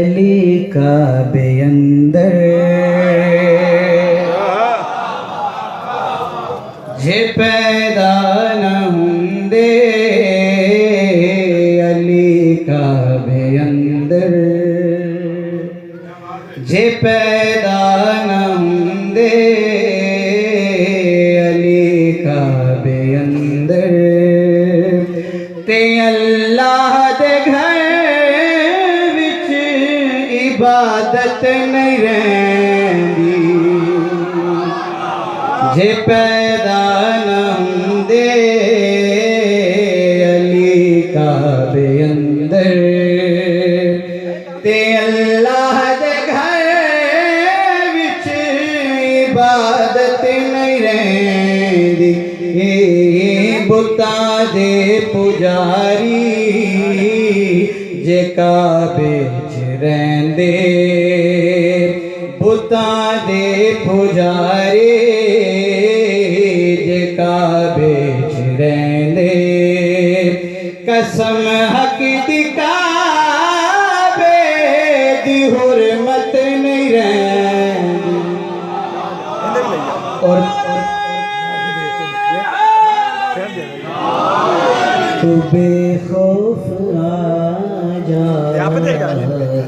अली काबे अंदर जे पैदा न हुंदे अली काबे अंदर जे पैदा न हुंदे अली काबे अंदर ते अल्लाह दे घर विच इबादत नहीं रहिंदी जे पैदा न हुंदे अली काबे अंदर ते अल्लाह दे घर विच इबादत नहीं रहिंदी बुता दे पुजारी जे काबे च रहिंदे बुता दे पुजारी जे काबे च रहिंदे कसम हक दी काबे दी हुरमत नहीं रहिंदी और तू बेखौफ आजा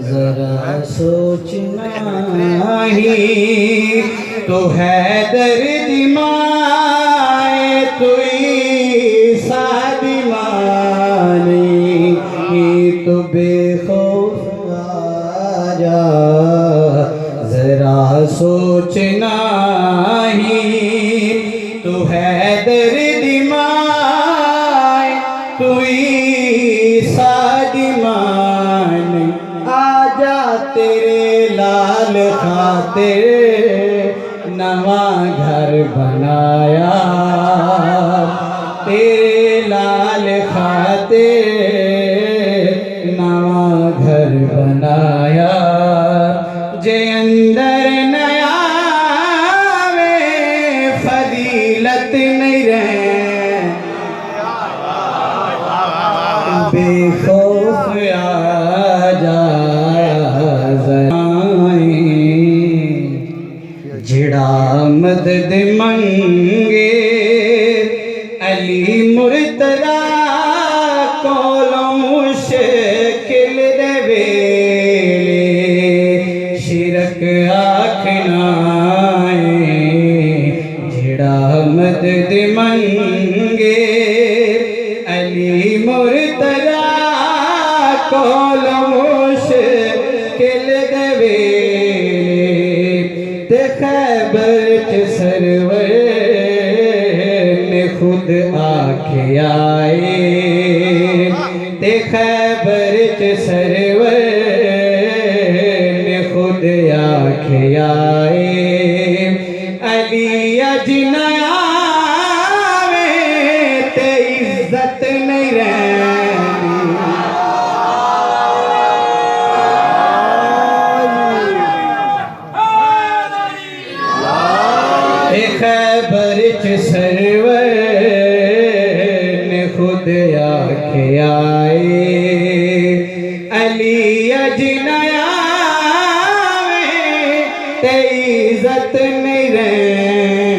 जरा सोचना ही तो है दर्द माए तू सादी मानी तो बेखौफ आजा जरा सोचना ही तू है दर्द तू सादी मान आजा तेरे लाल खातिर नवा घर बनाया तेरे लाल खातिर नवा घर बनाया जे अंदर नया में फजीलत नहीं रहे बेखौफ आजा जिड़ा मदद मंगे अली मुर्तदा कोलों मुश्किल दे वेले शिरक आखना जिड़ा मदद मंगे अली मुर्तदा कोलों मुश्किल दे वेले ते खैबर च सरवर ने खुद आखे आए ते खैबर च सरवर ने खुद आखे आए अली अजनया ते इज्जत नहीं रहनी खैबर च सरवर ने खुद आखे आए अली अजनया ते इज्जत नहीं रहनी